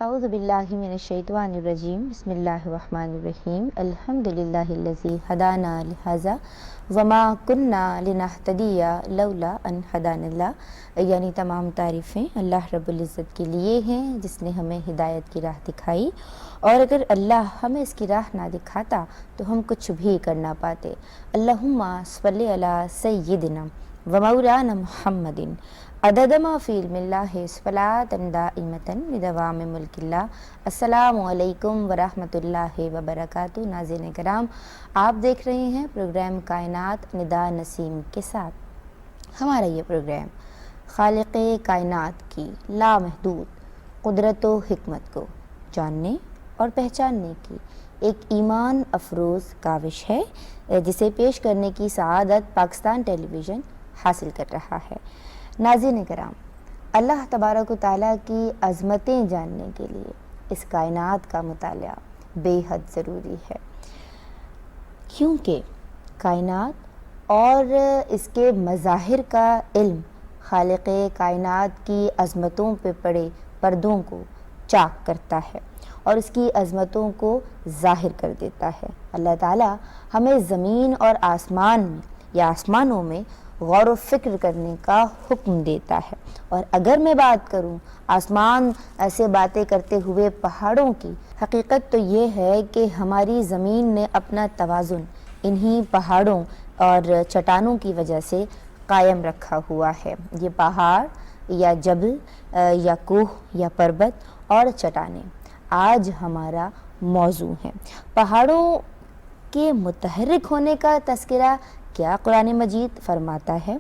اعوذ باللہ من الشیطان الرجیم بسم اللہ الرحمن الرحیم الحمدللہ الذی ہدانا لہذا وما کننا لنہتدی لولا ان ہدانا اللہ، یعنی تمام تعریفیں اللہ رب العزت کے لیے ہیں جس نے ہمیں ہدایت کی راہ دکھائی، اور اگر اللہ ہمیں اس کی راہ نہ دکھاتا تو ہم کچھ بھی کر نہ پاتے۔ اللہم صلی علی سیدنا و مولانا محمد عدد ما فی علم اللہ صلاۃ دائمۃ بدوام ملک اللہ۔ السلام علیکم ورحمۃ اللہ وبرکاتہ۔ ناظرین کرام، آپ دیکھ رہے ہیں پروگرام کائنات ندا نسیم کے ساتھ۔ ہمارا یہ پروگرام خالق کائنات کی لامحدود قدرت و حکمت کو جاننے اور پہچاننے کی ایک ایمان افروز کاوش ہے، جسے پیش کرنے کی سعادت پاکستان ٹیلی ویژن حاصل کر رہا ہے۔ ناظرین کرام، اللہ تبارک و تعالیٰ کی عظمتیں جاننے کے لیے اس کائنات کا مطالعہ بے حد ضروری ہے، کیونکہ کائنات اور اس کے مظاہر کا علم خالق کائنات کی عظمتوں پہ پڑے پردوں کو چاک کرتا ہے اور اس کی عظمتوں کو ظاہر کر دیتا ہے۔ اللہ تعالیٰ ہمیں زمین اور آسمان میں یا آسمانوں میں غور و فکر کرنے کا حکم دیتا ہے، اور اگر میں بات کروں آسمان سے باتیں کرتے ہوئے پہاڑوں کی، حقیقت تو یہ ہے کہ ہماری زمین نے اپنا توازن انہی پہاڑوں اور چٹانوں کی وجہ سے قائم رکھا ہوا ہے۔ یہ پہاڑ یا جبل یا کوہ یا پربت اور چٹانیں آج ہمارا موضوع ہیں۔ پہاڑوں کے متحرک ہونے کا تذکرہ کیا قرآن مجید فرماتا ہے؟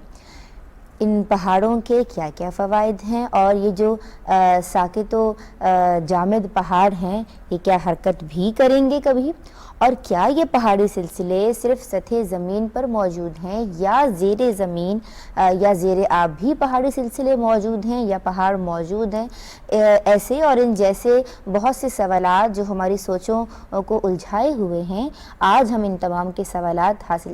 ان پہاڑوں کے کیا کیا فوائد ہیں، اور یہ جو ساکت و جامد پہاڑ ہیں یہ کیا حرکت بھی کریں گے کبھی؟ اور کیا یہ پہاڑی سلسلے صرف سطح زمین پر موجود ہیں یا زیر زمین یا زیر آب بھی پہاڑی سلسلے موجود ہیں یا پہاڑ موجود ہیں؟ ایسے اور ان جیسے بہت سے سوالات جو ہماری سوچوں کو الجھائے ہوئے ہیں، آج ہم ان تمام کے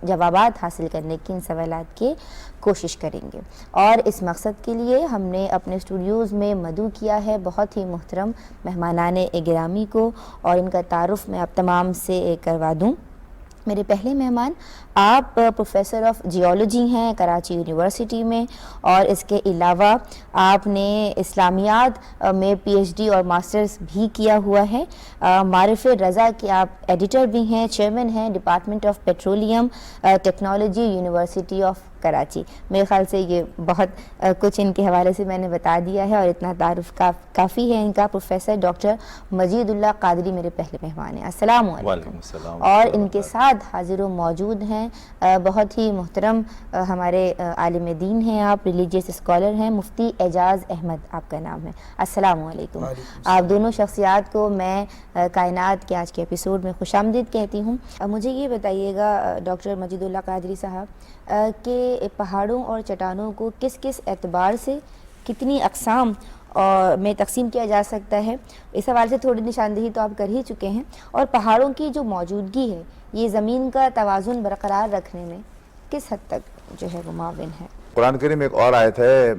جوابات حاصل کرنے کی، ان سوالات کی کوشش کریں گے، اور اس مقصد کے لیے ہم نے اپنے اسٹوڈیوز میں مدعو کیا ہے بہت ہی محترم مہمانان گرامی کو، اور ان کا تعارف میں آپ تمام سے کروا دوں۔ میرے پہلے مہمان آپ پروفیسر آف جیولوجی ہیں کراچی یونیورسٹی میں، اور اس کے علاوہ آپ نے اسلامیات میں پی ایچ ڈی اور ماسٹرز بھی کیا ہوا ہے۔ معرف رضا کے آپ ایڈیٹر بھی ہیں، چیئرمین ہیں department of petroleum technology university of Karachi. میرے خیال سے یہ بہت کچھ ان کے حوالے سے میں نے بتا دیا ہے، اور اتنا تعارف کافی ہے ان کا۔ پروفیسر ڈاکٹر مجید اللہ قادری میرے پہلے مہمان ہیں۔ السلام علیکم۔ اور ان کے ساتھ حاضر و موجود ہیں بہت ہی محترم ہمارے عالم دین ہیں، آپ ریلیجیس اسکالر ہیں، مفتی اعجاز احمد آپ کا نام ہے۔ السلام علیکم۔ آپ دونوں شخصیات کو میں کائنات کے آج کے ایپیسوڈ میں خوش آمدید کہتی ہوں۔ مجھے یہ بتائیے گا ڈاکٹر مجید اللہ قادری صاحب کہ پہاڑوں اور چٹانوں کو کس کس اعتبار سے کتنی اقسام میں تقسیم کیا جا سکتا ہے؟ اس حوالے سے تھوڑی نشاندہی تو آپ کر ہی چکے ہیں، اور پہاڑوں کی جو موجودگی ہے یہ زمین کا توازن برقرار رکھنے میں کس حد تک جو ہے وہ معاون ہے؟ قرآن کریم ایک اور آیت ہے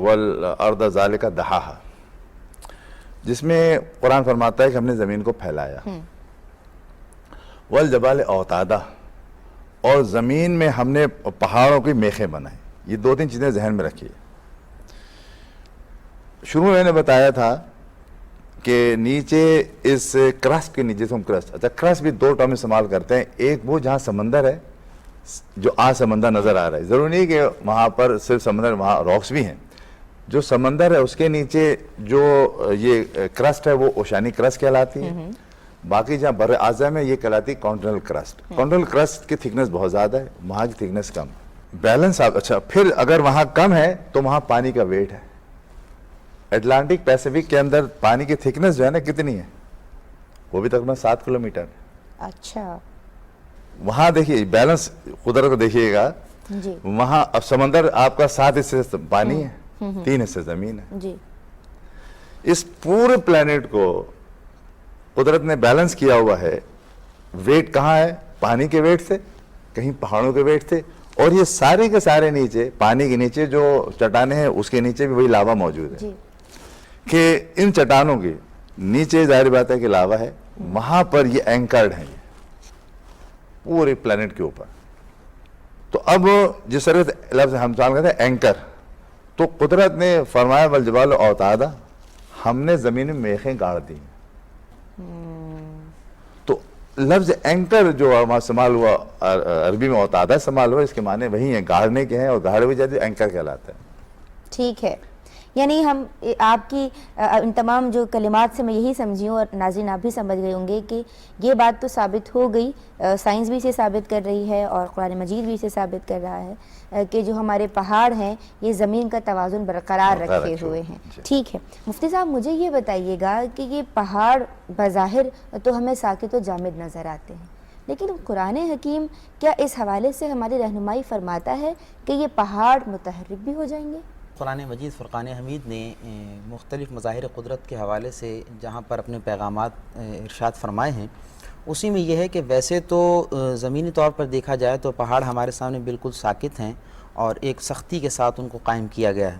والارض ذالک دحاہا، جس میں قرآن فرماتا ہے کہ ہم نے زمین کو پھیلایا، والجبال اوتادا، اور زمین میں ہم نے پہاڑوں کی میخیں بنائیں۔ یہ دو تین چیزیں ذہن میں رکھیے۔ شروع میں نے بتایا تھا کہ نیچے اس کرسٹ کے نیچے سے ہم کرسٹ بھی دو ٹرم استعمال کرتے ہیں۔ ایک وہ جہاں سمندر ہے، جو آج سمندر نظر آ رہا ہے، ضروری نہیں کہ وہاں پر صرف سمندر، وہاں راکس بھی ہیں۔ جو سمندر ہے اس کے نیچے جو یہ کرسٹ ہے وہ اوشانی کرسٹ کہلاتی ہے۔ باقی جہاں بر اعظم ہے یہ کہلاتی کانٹیننٹل کرسٹ۔ کانٹیننٹل کرسٹ کی تھکنس بہت زیادہ ہے، وہاں کی تھکنس کم ہے۔ بیلنس اچھا، پھر اگر وہاں کم ہے تو وہاں پانی کا ویٹ ہے۔ اٹلانٹک پیسیفک کے اندر پانی کی تھکنس جو ہے نا کتنی ہے؟ وہ بھی تقریباً 7 کلومیٹر ہے۔ اچھا، وہاں دیکھیے بیلنس قدرت کو دیکھیے گا جی۔ وہاں اب سمندر آپ کا 7 حصے پانی ہے، 3 حصے زمین ہے۔ جی، اس پورے پلانٹ کو قدرت نے بیلنس کیا ہوا ہے۔ ویٹ کہاں ہے؟ پانی کے ویٹ سے، کہیں پہاڑوں کے ویٹ سے، اور یہ سارے کے سارے نیچے پانی کے نیچے جو چٹانیں ہیں اس کے نیچے بھی وہی لاوا موجود ہے۔ کہ ان چٹانوں کی نیچے ظاہر بات ہے کہ لاوا ہے, وہاں پر یہ اینکرڈ ہیں, یہ پورے پلانٹ کے اوپر. تو اب جس طرح سے لفظ ہم کہتے ہیں اینکر, تو قدرت نے فرمایا والجبال اوتادا, ہم نے زمین میں میخیں گاڑ دی. تو لفظ اینکر جو استعمال ہوا عربی میں اوتادا استعمال ہوا, اس کے معنی وہی ہیں, گاڑنے کے ہیں, اور گاڑے ہوئے جاتے اینکر کہلاتا ہے. ٹھیک ہے, یعنی ہم آپ کی ان تمام جو کلمات سے میں یہی سمجھی ہوں, اور ناظرین آپ بھی سمجھ گئے ہوں گے کہ یہ بات تو ثابت ہو گئی, سائنس بھی اسے ثابت کر رہی ہے اور قرآن مجید بھی اسے ثابت کر رہا ہے کہ جو ہمارے پہاڑ ہیں یہ زمین کا توازن برقرار رکھے ہوئے ہیں. ٹھیک ہے مفتی صاحب, مجھے یہ بتائیے گا کہ یہ پہاڑ بظاہر تو ہمیں ساکت و جامد نظر آتے ہیں, لیکن قرآن حکیم کیا اس حوالے سے ہماری رہنمائی فرماتا ہے کہ یہ پہاڑ متحرک بھی ہو جائیں گے؟ قرآن مجید فرقان حمید نے مختلف مظاہر قدرت کے حوالے سے جہاں پر اپنے پیغامات ارشاد فرمائے ہیں, اسی میں یہ ہے کہ ویسے تو زمینی طور پر دیکھا جائے تو پہاڑ ہمارے سامنے بالکل ساکت ہیں اور ایک سختی کے ساتھ ان کو قائم کیا گیا ہے,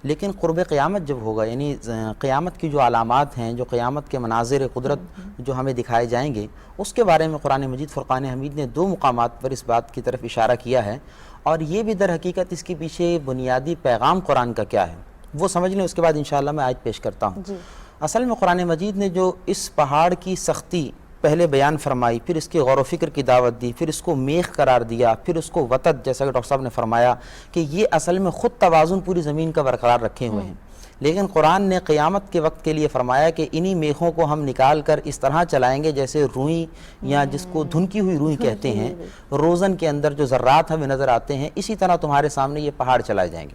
لیکن قرب قیامت جب ہوگا, یعنی قیامت کی جو علامات ہیں, جو قیامت کے مناظر قدرت جو ہمیں دکھائے جائیں گے, اس کے بارے میں قرآن مجید فرقان حمید نے 2 مقامات پر اس بات کی طرف اشارہ کیا ہے, اور یہ بھی در حقیقت اس کے پیچھے بنیادی پیغام قرآن کا کیا ہے وہ سمجھ لیں, اس کے بعد انشاءاللہ میں آج پیش کرتا ہوں. اصل میں قرآن مجید نے جو اس پہاڑ کی سختی پہلے بیان فرمائی, پھر اس کی غور و فکر کی دعوت دی, پھر اس کو میخ قرار دیا, پھر اس کو وتد, جیسا کہ ڈاکٹر صاحب نے فرمایا کہ یہ اصل میں خود توازن پوری زمین کا برقرار رکھے ہوئے ہیں, لیکن قرآن نے قیامت کے وقت کے لیے فرمایا کہ انہی میخوں کو ہم نکال کر اس طرح چلائیں گے جیسے روئی, یا جس کو دھنکی ہوئی روئی کہتے ہیں, روزن کے اندر جو ذرات ہمیں نظر آتے ہیں, اسی طرح تمہارے سامنے یہ پہاڑ چلائے جائیں گے.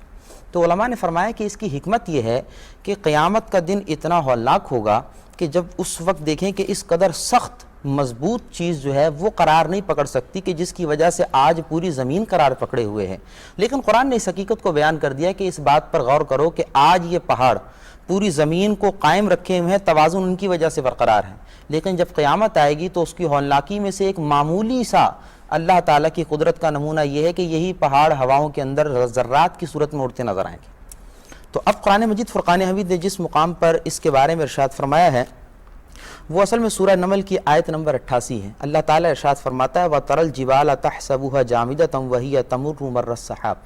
تو علماء نے فرمایا کہ اس کی حکمت یہ ہے کہ قیامت کا دن اتنا ہولناک ہوگا کہ جب اس وقت دیکھیں کہ اس قدر سخت مضبوط چیز جو ہے وہ قرار نہیں پکڑ سکتی, کہ جس کی وجہ سے آج پوری زمین قرار پکڑے ہوئے ہے, لیکن قرآن نے اس حقیقت کو بیان کر دیا کہ اس بات پر غور کرو کہ آج یہ پہاڑ پوری زمین کو قائم رکھے ہوئے ہیں, توازن ان کی وجہ سے برقرار ہے, لیکن جب قیامت آئے گی تو اس کی ہولناکی میں سے ایک معمولی سا اللہ تعالیٰ کی قدرت کا نمونہ یہ ہے کہ یہی پہاڑ ہواؤں کے اندر ذرات کی صورت میں اڑتے نظر آئیں گے. تو اب قرآن مجید فرقان حمید نے جس مقام پر اس کے بارے میں ارشاد فرمایا ہے وہ اصل میں سورہ نمل کی آیت نمبر 88 ہے. اللہ تعالیٰ ارشاد فرماتا ہے وَتَرَى الْجِبَالَ تَحْسَبُهَا جَامِدَةً وَهِيَ تَمُرُّ مَرَّ السَّحَابِ,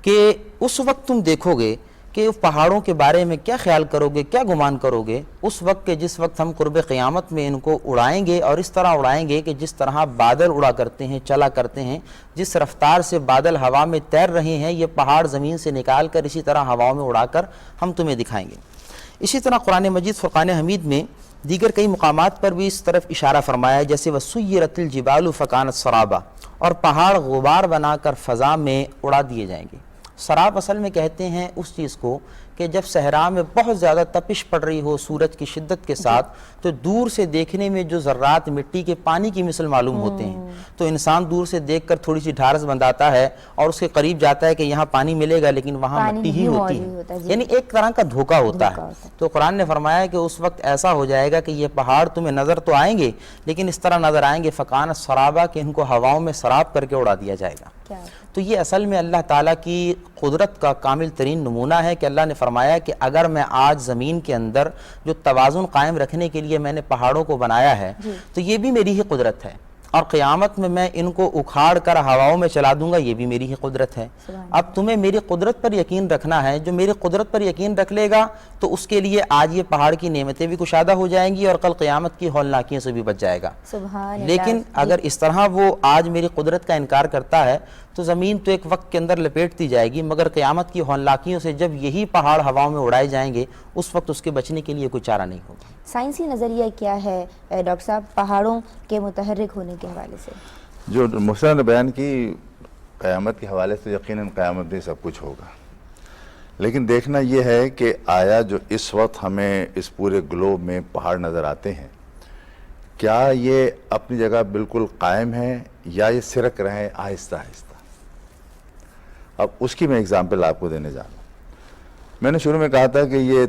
کہ اس وقت تم دیکھو گے کہ پہاڑوں کے بارے میں کیا خیال کرو گے, کیا گمان کرو گے, اس وقت کہ جس وقت ہم قرب قیامت میں ان کو اڑائیں گے, اور اس طرح اڑائیں گے کہ جس طرح بادل اڑا کرتے ہیں, چلا کرتے ہیں, جس رفتار سے بادل ہوا میں تیر رہے ہیں, یہ پہاڑ زمین سے نکال کر اسی طرح ہواؤں میں اڑا کر ہم تمہیں دکھائیں گے. اسی طرح قرآن مجید فرقان حمید میں دیگر کئی مقامات پر بھی اس طرف اشارہ فرمایا ہے, جیسے وَسُيِّرَتِ الْجِبَالُ فَكَانَتْ سَرَابًا, اور پہاڑ غبار بنا کر فضا میں اڑا دیے جائیں گے. سراب اصل میں کہتے ہیں اس چیز کو کہ جب صحرا میں بہت زیادہ تپش پڑ رہی ہو سورج کی شدت کے ساتھ, تو دور سے دیکھنے میں جو ذرات مٹی کے پانی کی مثل معلوم ہوتے ہیں, تو انسان دور سے دیکھ کر تھوڑی سی ڈھارس بنداتا ہے اور اس کے قریب جاتا ہے کہ یہاں پانی ملے گا, لیکن وہاں مٹی ہی ہوتی ہے, یعنی ایک طرح کا دھوکہ ہوتا ہے. تو قرآن نے فرمایا کہ اس وقت ایسا ہو جائے گا کہ یہ پہاڑ تمہیں نظر تو آئیں گے, لیکن اس طرح نظر آئیں گے فَكَانَتْ سَرَابًا, کہ ان کو ہواؤں میں سراب کر کے اڑا دیا جائے گا. تو یہ اصل میں اللہ تعالیٰ کی قدرت کا کامل ترین نمونہ ہے کہ اللہ نے فرمایا کہ اگر میں آج زمین کے اندر جو توازن قائم رکھنے کے لیے میں نے پہاڑوں کو بنایا ہے, تو یہ بھی میری ہی قدرت ہے, اور قیامت میں ان کو اکھاڑ کر ہواؤں میں چلا دوں گا, یہ بھی میری ہی قدرت ہے. اب تمہیں میری قدرت پر یقین رکھنا ہے, جو میری قدرت پر یقین رکھ لے گا تو اس کے لیے آج یہ پہاڑ کی نعمتیں بھی کشادہ ہو جائیں گی اور کل قیامت کی ہولناکیوں سے بھی بچ جائے گا. لیکن اگر اس طرح وہ آج میری قدرت کا انکار کرتا ہے تو زمین تو ایک وقت کے اندر لپیٹ دی جائے گی, مگر قیامت کی ہولناکیوں سے جب یہی پہاڑ ہواؤں میں اڑائے جائیں گے اس وقت اس کے بچنے کے لیے کوئی چارہ نہیں ہوگا. سائنسی نظریہ کیا ہے ڈاکٹر صاحب پہاڑوں کے متحرک ہونے کے حوالے سے؟ جو محسن نے بیان کی قیامت کے حوالے سے یقیناً قیامت میں سب کچھ ہوگا, لیکن دیکھنا یہ ہے کہ آیا جو اس وقت ہمیں اس پورے گلوب میں پہاڑ نظر آتے ہیں, کیا یہ اپنی جگہ بالکل قائم ہیں یا یہ سرک رہے ہیں آہستہ آہستہ. اب اس کی میں اگزامپل آپ کو دینے جا رہا ہوں. میں نے شروع میں کہا تھا کہ یہ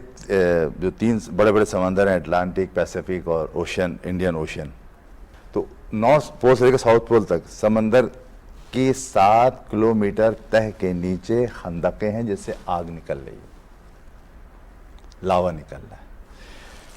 جو 3 بڑے بڑے سمندر ہیں, اٹلانٹک, پیسیفک اور اوشین, انڈین اوشین, تو نارتھ پول سے لے کر ساؤتھ پول تک سمندر کی 7 کلومیٹر تہ کے نیچے خندقیں ہیں جس سے آگ نکل رہی ہے, لاوا نکل رہا ہے.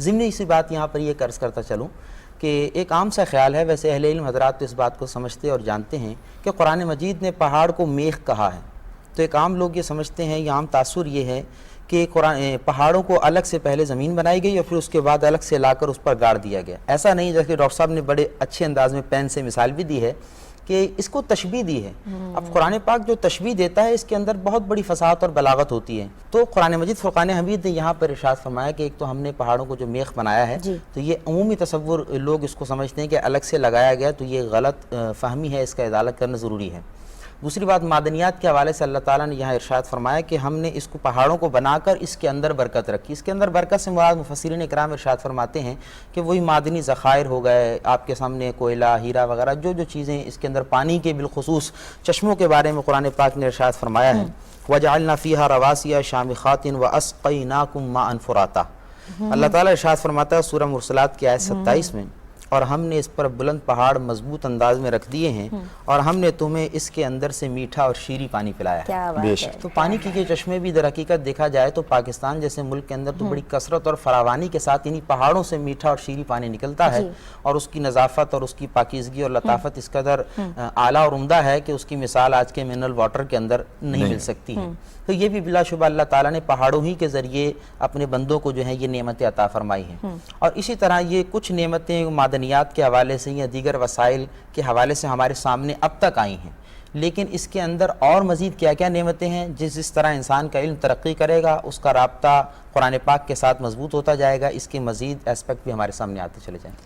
ضمنی سی بات یہاں پر یہ عرض کرتا چلوں کہ ایک عام سا خیال ہے، ویسے اہل علم حضرات تو اس بات کو سمجھتے اور جانتے ہیں کہ قرآن مجید نے پہاڑ کو میخ کہا ہے، تو ایک عام لوگ یہ سمجھتے ہیں، یہ عام تاثر یہ ہے کہ پہاڑوں کو الگ سے پہلے زمین بنائی گئی اور پھر اس کے بعد الگ سے لا کر اس پر گاڑ دیا گیا. ایسا نہیں، جیسے ڈاکٹر صاحب نے بڑے اچھے انداز میں پین سے مثال بھی دی ہے کہ اس کو تشبیہ دی ہے. اب قرآن پاک جو تشبیہ دیتا ہے اس کے اندر بہت بڑی فصاحت اور بلاغت ہوتی ہے. تو قرآن مجید فرقان حمید نے یہاں پر ارشاد فرمایا کہ ایک تو ہم نے پہاڑوں کو جو میخ بنایا ہے، تو یہ عمومی تصور لوگ اس کو سمجھتے ہیں کہ الگ سے لگایا گیا، تو یہ غلط فہمی ہے، اس کا ازالہ کرنا ضروری ہے. دوسری بات، معدنیات کے حوالے سے اللہ تعالیٰ نے یہاں ارشاد فرمایا کہ ہم نے اس کو پہاڑوں کو بنا کر اس کے اندر برکت رکھی. اس کے اندر برکت سے مراد مفسرین اکرام ارشاد فرماتے ہیں کہ وہی معدنی ذخائر ہو گئے، آپ کے سامنے کوئلہ، ہیرا وغیرہ جو چیزیں اس کے اندر، پانی کے بالخصوص چشموں کے بارے میں قرآن پاک نے ارشاد فرمایا ہے وَجَعَلْنَا فِيهَا رَوَاسِيَ شَامِخَاتٍ وَأَسْقَيْنَاكُم مَّاءً فُرَاتًا. اللہ تعالیٰ ارشاد فرماتا ہے سورہ مرسلات کی آیت 27 میں، اور ہم نے اس پر بلند پہاڑ مضبوط انداز میں رکھ دیے ہیں اور ہم نے تمہیں اس کے اندر سے میٹھا اور شیریں پانی پلایا ہے. تو پانی کی یہ چشمے بھی در حقیقت دیکھا جائے تو پاکستان جیسے ملک کے اندر تو بڑی کثرت اور فراوانی کے ساتھ انہی پہاڑوں سے میٹھا اور شیریں پانی نکلتا ہے، اور اس کی نظافت اور اس کی پاکیزگی اور لطافت اس قدر اعلیٰ اور عمدہ ہے کہ اس کی مثال آج کے منرل واٹر کے اندر نہیں مل سکتی ہے. تو یہ بھی بلا شبہ اللہ تعالیٰ نے پہاڑوں ہی کے ذریعے اپنے بندوں کو جو ہیں یہ نعمتیں عطا فرمائی ہیں. اور اسی طرح یہ کچھ نعمتیں معدنیات کے حوالے سے یا دیگر وسائل کے حوالے سے ہمارے سامنے اب تک آئی ہیں، لیکن اس کے اندر اور مزید کیا کیا نعمتیں ہیں. جس طرح انسان کا علم ترقی کرے گا، اس کا رابطہ قرآن پاک کے ساتھ مضبوط ہوتا جائے گا، اس کے مزید اسپیکٹ بھی ہمارے سامنے آتے چلے جائیں.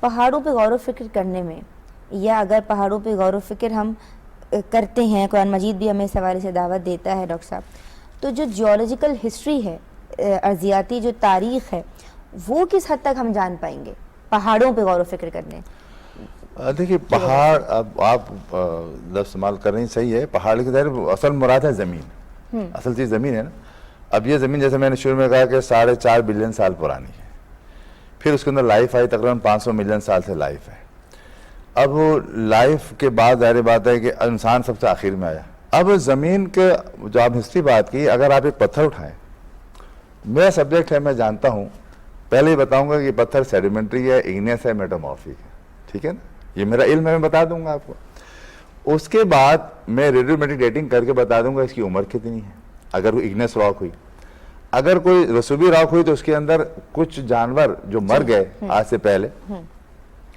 پہاڑوں پہ غور و فکر کرنے میں، یا اگر پہاڑوں پہ غور و فکر ہم کرتے ہیں، قرآن مجید بھی ہمیں اس حوالے سے دعوت دیتا ہے ڈاکٹر صاحب، تو جو جیولوجیکل ہسٹری ہے، ارضیاتی جو تاریخ ہے، وہ کس حد تک ہم جان پائیں گے پہاڑوں پہ غور و فکر کرنے؟ دیکھیے پہاڑ، اب آپ لفظ استعمال کر رہی ہیں، صحیح ہے. پہاڑ کی ظاہر اصل مراد ہے زمین، اصل چیز زمین ہے نا. اب یہ زمین جیسے میں نے شروع میں کہا کہ 4.5 بلین سال پرانی ہے، پھر اس کے اندر لائف آئی، تقریباً 500 ملین سال سے لائف ہے. اب لائف کے بعد ظاہر بات ہے کہ انسان سب سے آخر میں آیا. اب زمین کے جو آپ ہسٹری بات کی، اگر آپ ایک پتھر اٹھائیں، میرا سبجیکٹ ہے، میں جانتا ہوں، پہلے ہی بتاؤں گا کہ یہ پتھر سیڈیمنٹری ہے، ایگنیس ہے، میٹامورفک ہے، ٹھیک ہے نا، یہ میرا علم ہے، میں بتا دوں گا آپ کو. اس کے بعد میں ریڈیومیٹرک ڈیٹنگ کر کے بتا دوں گا اس کی عمر کتنی ہے. اگر کوئی ایگنیس راک ہوئی، اگر کوئی رسوبی راک ہوئی، تو اس کے اندر کچھ جانور جو مر گئے آج سے پہلے،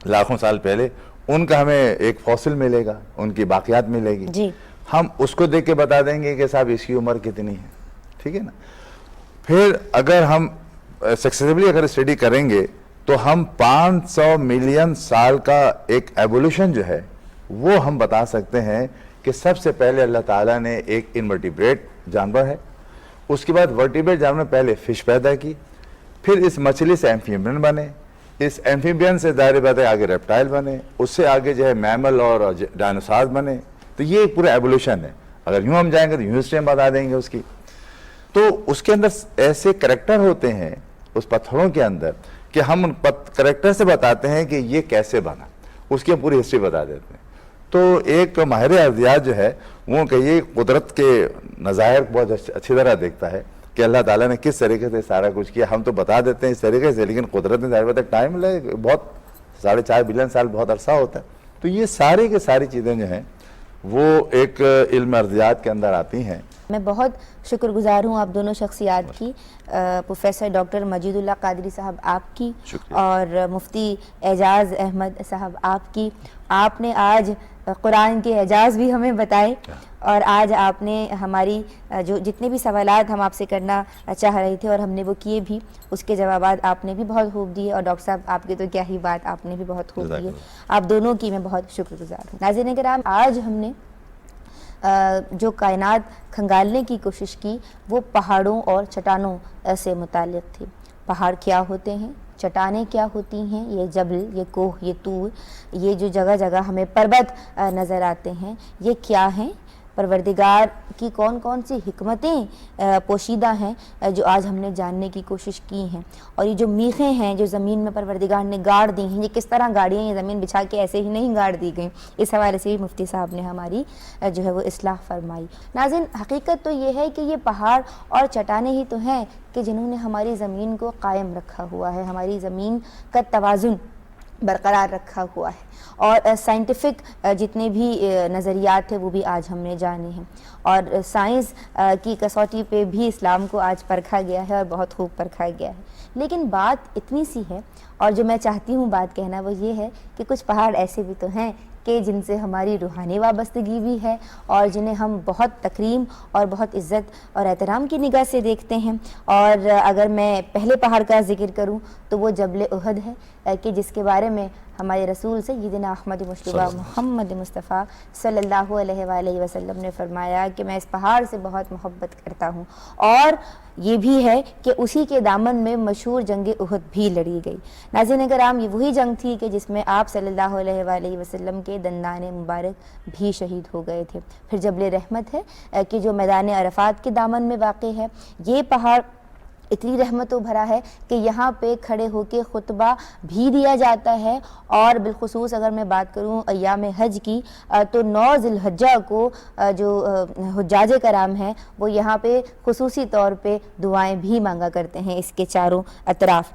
لاکھوں سال پہلے، ان کا ہمیں ایک فوسل ملے گا، ان کی باقیات ملے گی، ہم اس کو دیکھ کے بتا دیں گے کہ صاحب اس کی عمر کتنی ہے، ٹھیک ہے نا. پھر اگر ہم سکسیسفلی اگر اسٹڈی کریں گے تو ہم 500 ملین سال کا ایک ایوولوشن جو ہے وہ ہم بتا سکتے ہیں کہ سب سے پہلے اللہ تعالیٰ نے ایک انورٹیبریٹ جانور ہے، اس کے بعد ورٹیبریٹ جانور نے پہلے فش پیدا کی، پھر اس مچھلی سے ایمفیبین بنے، اس ایمفیبین سے ظاہر بات ہے آگے ریپٹائل بنے، اس سے آگے جو ہے میمل اور ڈائنوسار بنے. تو یہ پورا ایوولوشن ہے. اگر یوں ہم جائیں گے تو یوں ہسٹری ہم بتا دیں گے اس کی. تو اس کے اندر ایسے کریکٹر ہوتے ہیں اس پتھروں کے اندر کہ ہم ان کریکٹر سے بتاتے ہیں کہ یہ کیسے بنا، اس کی ہم پوری ہسٹری بتا دیتے ہیں. تو ایک ماہر ارضیات جو ہے وہ کہ یہ قدرت کے نظائر بہت اچھی طرح دیکھتا ہے کہ اللہ تعالیٰ نے کس طریقے سے سارا کچھ کیا. ہم تو بتا دیتے ہیں اس طریقے سے، لیکن قدرت نے ظاہر تک ٹائم لے، بہت 4.5 بلین سال بہت عرصہ ہوتا ہے. تو یہ ساری کی ساری چیزیں جو ہیں وہ ایک علم ارضیات کے اندر آتی ہیں. میں بہت شکر گزار ہوں آپ دونوں شخصیات کی، پروفیسر ڈاکٹر مجید اللہ قادری صاحب آپ کی، اور مفتی اعجاز احمد صاحب آپ کی. آپ نے آج قرآن کے اعجاز بھی ہمیں بتائے، اور آج آپ نے ہماری جو جتنے بھی سوالات ہم آپ سے کرنا چاہ رہے تھے اور ہم نے وہ کیے بھی، اس کے جوابات آپ نے بھی بہت خوب دیے، اور ڈاکٹر صاحب آپ کی تو کیا ہی بات، آپ نے بھی بہت خوب دیے. آپ دونوں کی میں بہت شکر گزار ہوں. ناظرین کرام، آج ہم نے جو کائنات کھنگالنے کی کوشش کی وہ پہاڑوں اور چٹانوں سے متعلق تھی. پہاڑ کیا ہوتے ہیں، چٹانیں کیا ہوتی ہیں، یہ جبل، یہ کوہ، یہ طور، یہ جو جگہ جگہ ہمیں پربت نظر آتے ہیں، یہ کیا ہیں، پروردگار کی کون کون سی حکمتیں پوشیدہ ہیں جو آج ہم نے جاننے کی کوشش کی ہیں، اور یہ جو میخیں ہیں جو زمین میں پروردگار نے گاڑ دی ہیں، یہ کس طرح گاڑی ہیں، یہ زمین بچھا کے ایسے ہی نہیں گاڑ دی گئیں، اس حوالے سے بھی مفتی صاحب نے ہماری جو ہے وہ اصلاح فرمائی۔ ناظرین، حقیقت تو یہ ہے کہ یہ پہاڑ اور چٹانیں ہی تو ہیں کہ جنہوں نے ہماری زمین کو قائم رکھا ہوا ہے، ہماری زمین کا توازن برقرار رکھا ہوا ہے، اور سائنٹیفک جتنے بھی نظریات تھے وہ بھی آج ہم نے جانے ہیں، اور سائنس کی کسوٹی پہ بھی اسلام کو آج پرکھا گیا ہے اور بہت خوب پرکھا گیا ہے۔ لیکن بات اتنی سی ہے، اور جو میں چاہتی ہوں بات کہنا وہ یہ ہے کہ کچھ پہاڑ ایسے بھی تو ہیں کہ جن سے ہماری روحانی وابستگی بھی ہے اور جنہیں ہم بہت تکریم اور بہت عزت اور احترام کی نگاہ سے دیکھتے ہیں۔ اور اگر میں پہلے پہاڑ کا ذکر کروں تو وہ جبل احد ہے، کہ جس کے بارے میں ہمارے رسول سیدنا احمد مجتبیٰ محمد مصطفیٰ صلی اللہ علیہ وآلہ وسلم نے فرمایا کہ میں اس پہاڑ سے بہت محبت کرتا ہوں، اور یہ بھی ہے کہ اسی کے دامن میں مشہور جنگ احد بھی لڑی گئی۔ ناظرین کرام، یہ وہی جنگ تھی کہ جس میں آپ صلی اللہ علیہ وآلہ وسلم کے دندان مبارک بھی شہید ہو گئے تھے۔ پھر جبل رحمت ہے کہ جو میدان عرفات کے دامن میں واقع ہے، یہ پہاڑ اتنی رحمتوں بھرا ہے کہ یہاں پہ کھڑے ہو کے خطبہ بھی دیا جاتا ہے، اور بالخصوص اگر میں بات کروں ایام حج کی تو 9 ذی الحجہ کو جو حجاج کرام ہیں وہ یہاں پہ خصوصی طور پہ دعائیں بھی مانگا کرتے ہیں اس کے چاروں اطراف۔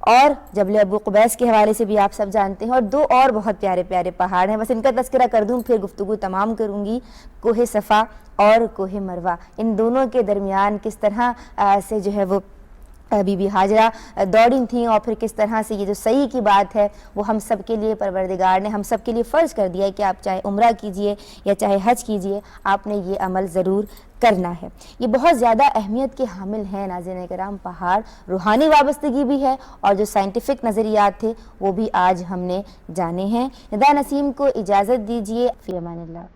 اور جبل ابو قبیس کے حوالے سے بھی آپ سب جانتے ہیں، اور 2 اور بہت پیارے پیارے پہاڑ ہیں، بس ان کا تذکرہ کر دوں پھر گفتگو تمام کروں گی۔ کوہ صفا اور کوہ مروہ، ان دونوں کے درمیان کس طرح سے جو ہے وہ بی بی ہاجرہ دوڑی تھیں، اور پھر کس طرح سے یہ جو سعی کی بات ہے وہ ہم سب کے لیے پروردگار نے ہم سب کے لیے فرض کر دیا ہے کہ آپ چاہے عمرہ کیجئے یا چاہے حج کیجئے، آپ نے یہ عمل ضرور کرنا ہے۔ یہ بہت زیادہ اہمیت کے حامل ہیں ناظرین کرام پہاڑ، روحانی وابستگی بھی ہے، اور جو سائنٹیفک نظریات تھے وہ بھی آج ہم نے جانے ہیں۔ ندا نسیم کو اجازت دیجئے، فی امان اللہ۔